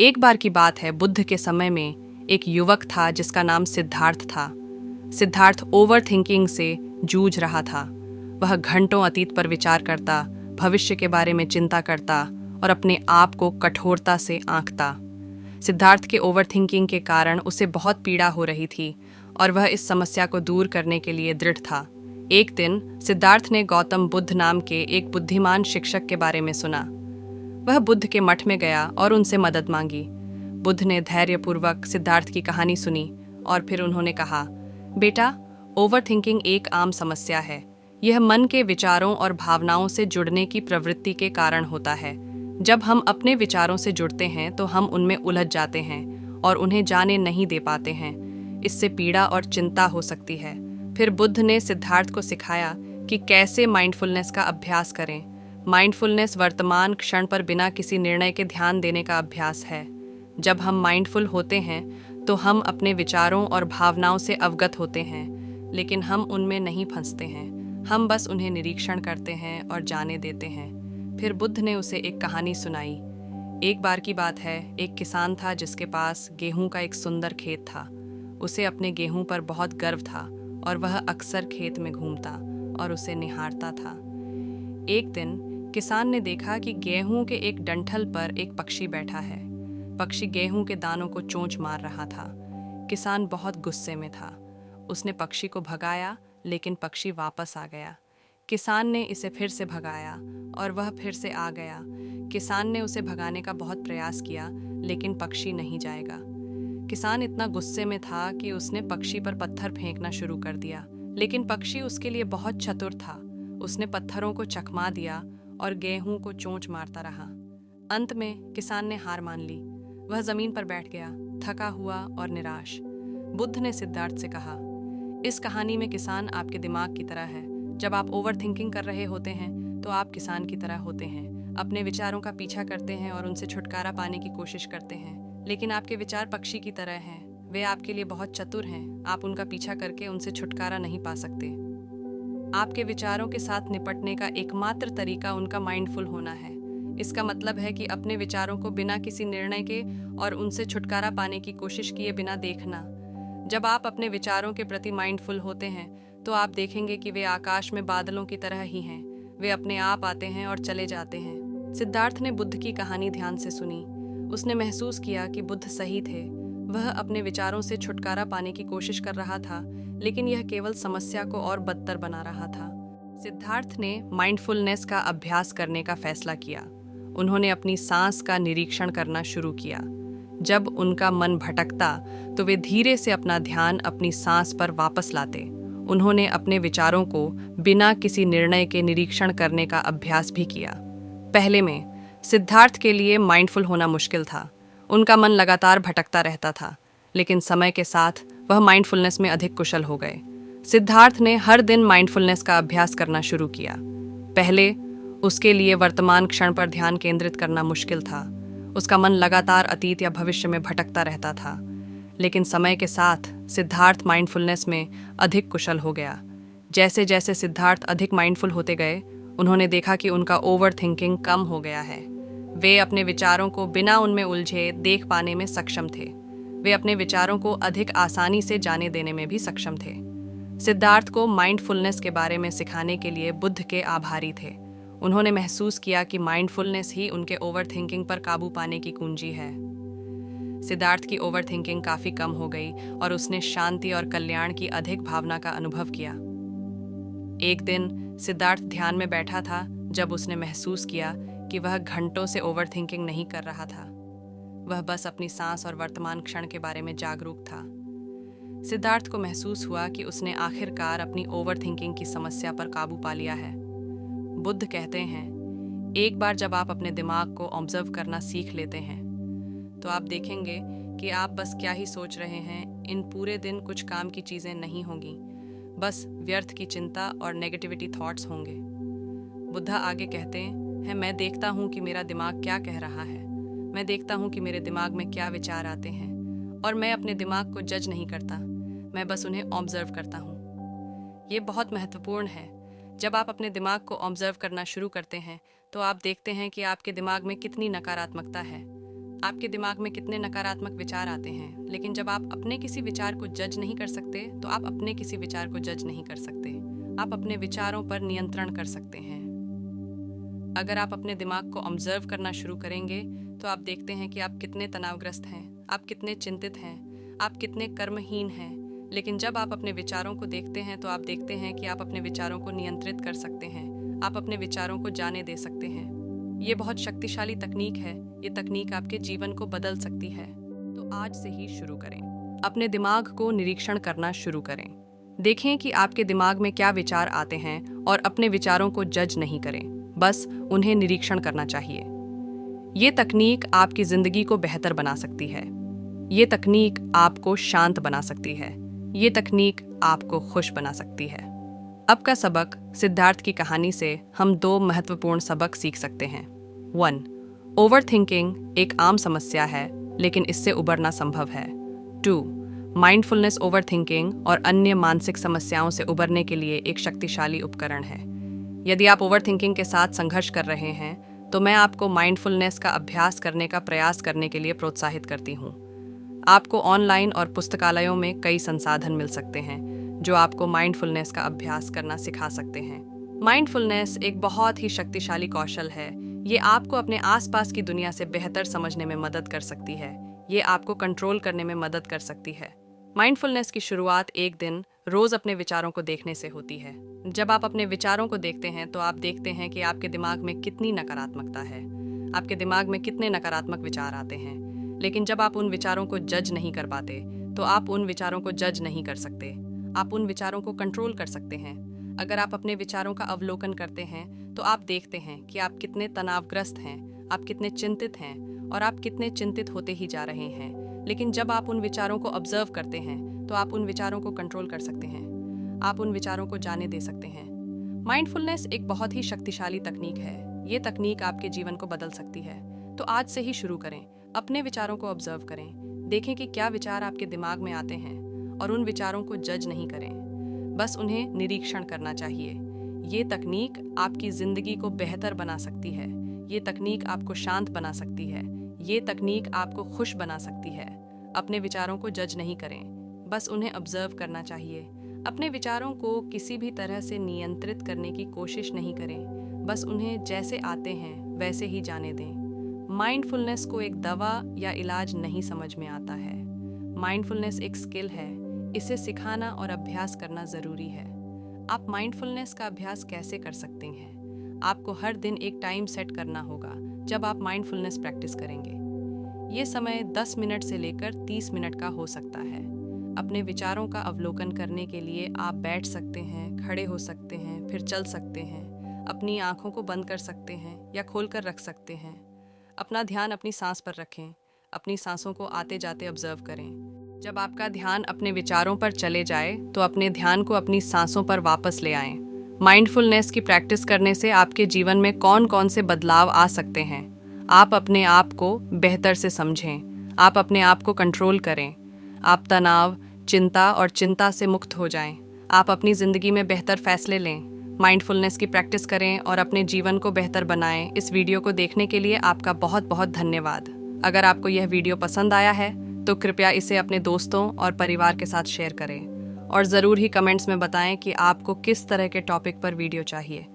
एक बार की बात है, बुद्ध के समय में एक युवक था जिसका नाम सिद्धार्थ था। सिद्धार्थ ओवर थिंकिंग से जूझ रहा था। वह घंटों अतीत पर विचार करता, भविष्य के बारे में चिंता करता और अपने आप को कठोरता से आंकता। सिद्धार्थ के ओवर थिंकिंग के कारण उसे बहुत पीड़ा हो रही थी और वह इस समस्या को दूर करने के लिए दृढ़ था। एक दिन सिद्धार्थ ने गौतम बुद्ध नाम के एक बुद्धिमान शिक्षक के बारे में सुना। वह बुद्ध के मठ में गया और उनसे मदद मांगी। बुद्ध ने धैर्यपूर्वक सिद्धार्थ की कहानी सुनी और फिर उन्होंने कहा, बेटा, ओवर थिंकिंग एक आम समस्या है। यह मन के विचारों और भावनाओं से जुड़ने की प्रवृत्ति के कारण होता है। जब हम अपने विचारों से जुड़ते हैं तो हम उनमें उलझ जाते हैं और उन्हें जाने नहीं दे पाते हैं। इससे पीड़ा और चिंता हो सकती है। फिर बुद्ध ने सिद्धार्थ को सिखाया कि कैसे माइंडफुलनेस का अभ्यास करें। माइंडफुलनेस वर्तमान क्षण पर बिना किसी निर्णय के ध्यान देने का अभ्यास है। जब हम माइंडफुल होते हैं तो हम अपने विचारों और भावनाओं से अवगत होते हैं, लेकिन हम उनमें नहीं फंसते हैं। हम बस उन्हें निरीक्षण करते हैं और जाने देते हैं। फिर बुद्ध ने उसे एक कहानी सुनाई। एक बार की बात है, एक किसान था जिसके पास गेहूं का एक सुंदर खेत था। उसे अपने गेहूं पर बहुत गर्व था और वह अक्सर खेत में घूमता और उसे निहारता था। एक दिन किसान ने देखा कि गेहूं के एक डंठल पर एक पक्षी बैठा है। पक्षी गेहूं के दानों को चोंच मार रहा था। किसान बहुत गुस्से में था। उसने पक्षी को भगाया, लेकिन पक्षी वापस आ गया। किसान ने इसे फिर से भगाया और वह फिर से आ गया। किसान ने उसे भगाने का बहुत प्रयास किया, लेकिन पक्षी नहीं जाएगा। किसान इतना गुस्से में था कि उसने पक्षी पर पत्थर फेंकना शुरू कर दिया, लेकिन पक्षी उसके लिए बहुत चतुर था। उसने पत्थरों को चकमा दिया और गेहूं को चोंच मारता रहा। अंत में किसान ने हार मान ली। वह जमीन पर बैठ गया, थका हुआ और निराश। बुद्ध ने सिद्धार्थ से कहा, इस कहानी में किसान आपके दिमाग की तरह है। जब आप ओवर थिंकिंग कर रहे होते हैं तो आप किसान की तरह होते हैं। अपने विचारों का पीछा करते हैं और उनसे छुटकारा पाने की कोशिश करते हैं, लेकिन आपके विचार पक्षी की तरह हैं। वे आपके लिए बहुत चतुर हैं। आप उनका पीछा करके उनसे छुटकारा नहीं पा सकते। आपके विचारों के साथ निपटने का एकमात्र तरीका उनका माइंडफुल होना है। इसका मतलब है कि अपने विचारों को बिना किसी निर्णय के और उनसे छुटकारा पाने की कोशिश किए बिना देखना। जब आप अपने विचारों के प्रति माइंडफुल होते हैं तो आप देखेंगे कि वे आकाश में बादलों की तरह ही हैं। वे अपने आप आते हैं और चले जाते हैं। सिद्धार्थ ने बुद्ध की कहानी ध्यान से सुनी। उसने महसूस किया कि बुद्ध सही थे। वह अपने विचारों से छुटकारा पाने की कोशिश कर रहा था, लेकिन यह केवल समस्या को और बदतर बना रहा था। सिद्धार्थ ने माइंडफुलनेस का अभ्यास करने का फैसला किया। उन्होंने अपनी सांस का निरीक्षण करना शुरू किया। जब उनका मन भटकता तो वे धीरे से अपना ध्यान अपनी सांस पर वापस लाते। उन्होंने अपने विचारों को बिना किसी निर्णय के निरीक्षण करने का अभ्यास भी किया। पहले में सिद्धार्थ के लिए माइंडफुल होना मुश्किल था। उनका मन लगातार भटकता रहता था, लेकिन समय के साथ वह माइंडफुलनेस में अधिक कुशल हो गए। सिद्धार्थ ने हर दिन माइंडफुलनेस का अभ्यास करना शुरू किया। पहले उसके लिए वर्तमान क्षण पर ध्यान केंद्रित करना मुश्किल था। उसका मन लगातार अतीत या भविष्य में भटकता रहता था, लेकिन समय के साथ सिद्धार्थ माइंडफुलनेस में अधिक कुशल हो गया। जैसे जैसे सिद्धार्थ अधिक माइंडफुल होते गए, उन्होंने देखा कि उनका ओवर थिंकिंग कम हो गया है। वे अपने विचारों को बिना उनमें उलझे देख पाने में सक्षम थे। वे अपने विचारों को अधिक आसानी से जाने देने में भी सक्षम थे। सिद्धार्थ को माइंडफुलनेस के बारे में सिखाने के लिए बुद्ध के आभारी थे। उन्होंने महसूस किया कि माइंडफुलनेस ही उनके ओवर थिंकिंग पर काबू पाने की कुंजी है। सिद्धार्थ की ओवर थिंकिंग काफी कम हो गई और उसने शांति और कल्याण की अधिक भावना का अनुभव किया। एक दिन सिद्धार्थ ध्यान में बैठा था जब उसने महसूस किया कि वह घंटों से ओवर थिंकिंग नहीं कर रहा था। वह बस अपनी सांस और वर्तमान क्षण के बारे में जागरूक था। सिद्धार्थ को महसूस हुआ कि उसने आखिरकार अपनी ओवर थिंकिंग की समस्या पर काबू पा लिया है। बुद्ध कहते हैं, एक बार जब आप अपने दिमाग को ऑब्जर्व करना सीख लेते हैं तो आप देखेंगे कि आप बस क्या ही सोच रहे हैं। इन पूरे दिन कुछ काम की चीज़ें नहीं होंगी, बस व्यर्थ की चिंता और नेगेटिविटी थॉट्स होंगे। बुद्धा आगे कहते हैं, मैं देखता हूँ कि मेरा दिमाग क्या कह रहा है। मैं देखता हूँ कि मेरे दिमाग में क्या विचार आते हैं और मैं अपने दिमाग को जज नहीं करता, मैं बस उन्हें ऑब्जर्व करता हूँ। ये बहुत महत्वपूर्ण है। जब आप अपने दिमाग को ऑब्जर्व करना शुरू करते हैं तो आप देखते हैं कि आपके दिमाग में कितनी नकारात्मकता है। आपके दिमाग में कितने नकारात्मक विचार आते हैं, लेकिन जब आप अपने किसी विचार को जज नहीं कर सकते तो आप अपने किसी विचार को जज नहीं कर सकते। आप अपने विचारों पर नियंत्रण कर सकते हैं। अगर आप अपने दिमाग को ऑब्जर्व करना शुरू करेंगे तो आप देखते हैं कि आप कितने तनावग्रस्त हैं, आप कितने चिंतित हैं, आप कितने कर्महीन हैं। लेकिन जब आप अपने विचारों को देखते हैं तो आप देखते हैं कि आप अपने विचारों को नियंत्रित कर सकते हैं, आप अपने विचारों को जाने दे सकते हैं। ये बहुत शक्तिशाली तकनीक है। ये तकनीक आपके जीवन को बदल सकती है। तो आज से ही शुरू करें। अपने दिमाग को निरीक्षण करना शुरू करें। देखें कि आपके दिमाग में क्या विचार आते हैं और अपने विचारों को जज नहीं करें, बस उन्हें निरीक्षण करना चाहिए। ये तकनीक आपकी जिंदगी को बेहतर बना सकती है। ये तकनीक आपको शांत बना सकती है। ये तकनीक आपको खुश बना सकती है। अब का सबक, सिद्धार्थ की कहानी से हम 2 महत्वपूर्ण सबक सीख सकते हैं। 1. ओवरथिंकिंग एक आम समस्या है, लेकिन इससे उबरना संभव है। 2. माइंडफुलनेस ओवरथिंकिंग और अन्य मानसिक समस्याओं से उबरने के लिए एक शक्तिशाली उपकरण है। यदि आप ओवरथिंकिंग के साथ संघर्ष कर रहे हैं, तो मैं आपको माइंडफुलनेस का अभ्यास करने का प्रयास करने के लिए प्रोत्साहित करती हूँ। आपको ऑनलाइन और पुस्तकालयों में कई संसाधन मिल सकते हैं जो आपको माइंडफुलनेस का अभ्यास करना सिखा सकते हैं। माइंडफुलनेस एक बहुत ही शक्तिशाली कौशल है। ये आपको अपने आसपास की दुनिया से बेहतर समझने में मदद कर सकती है। ये आपको कंट्रोल करने में मदद कर सकती है। माइंडफुलनेस की शुरुआत एक दिन रोज अपने विचारों को देखने से होती है। जब आप अपने विचारों को देखते हैं तो आप देखते हैं कि आपके दिमाग में कितनी नकारात्मकता है, आपके दिमाग में कितने नकारात्मक विचार आते हैं। लेकिन जब आप उन विचारों को जज नहीं कर पाते तो आप उन विचारों को जज नहीं कर सकते। आप उन विचारों को कंट्रोल कर सकते हैं। अगर आप अपने विचारों का अवलोकन करते हैं तो आप देखते हैं कि आप कितने तनावग्रस्त हैं, आप कितने चिंतित हैं और आप कितने चिंतित होते ही जा रहे हैं। लेकिन जब आप उन विचारों को ऑब्जर्व करते हैं तो आप उन विचारों को कंट्रोल कर सकते हैं। आप उन विचारों को जाने दे सकते हैं। माइंडफुलनेस एक बहुत ही शक्तिशाली तकनीक है। ये तकनीक आपके जीवन को बदल सकती है। तो आज से ही शुरू करें। अपने विचारों को ऑब्जर्व करें। देखें कि क्या विचार आपके दिमाग में आते हैं और उन विचारों को जज नहीं करें, बस उन्हें निरीक्षण करना चाहिए। ये तकनीक आपकी जिंदगी को बेहतर बना सकती है। ये तकनीक आपको शांत बना सकती है। ये तकनीक आपको खुश बना सकती है। अपने विचारों को जज नहीं करें, बस उन्हें ऑब्जर्व करना चाहिए। अपने विचारों को किसी भी तरह से नियंत्रित करने की कोशिश नहीं करें, बस उन्हें जैसे आते हैं वैसे ही जाने दें। माइंडफुलनेस को एक दवा या इलाज नहीं समझ में आता है। माइंडफुलनेस एक स्किल है। इसे सिखाना और अभ्यास करना ज़रूरी है। आप माइंडफुलनेस का अभ्यास कैसे कर सकते हैं? आपको हर दिन एक टाइम सेट करना होगा जब आप माइंडफुलनेस प्रैक्टिस करेंगे। ये समय 10 मिनट से लेकर 30 मिनट का हो सकता है। अपने विचारों का अवलोकन करने के लिए आप बैठ सकते हैं, खड़े हो सकते हैं, फिर चल सकते हैं। अपनी आँखों को बंद कर सकते हैं या खोल कर रख सकते हैं। अपना ध्यान अपनी सांस पर रखें। अपनी सांसों को आते जाते ऑब्जर्व करें। जब आपका ध्यान अपने विचारों पर चले जाए तो अपने ध्यान को अपनी सांसों पर वापस ले आएं। माइंडफुलनेस की प्रैक्टिस करने से आपके जीवन में कौन कौन से बदलाव आ सकते हैं? आप अपने आप को बेहतर से समझें। आप अपने आप को कंट्रोल करें। आप तनाव, चिंता और चिंता से मुक्त हो जाएं। आप अपनी ज़िंदगी में बेहतर फैसले लें। माइंडफुलनेस की प्रैक्टिस करें और अपने जीवन को बेहतर बनाएं। इस वीडियो को देखने के लिए आपका बहुत बहुत धन्यवाद। अगर आपको यह वीडियो पसंद आया है तो कृपया इसे अपने दोस्तों और परिवार के साथ शेयर करें और ज़रूर ही कमेंट्स में बताएं कि आपको किस तरह के टॉपिक पर वीडियो चाहिए।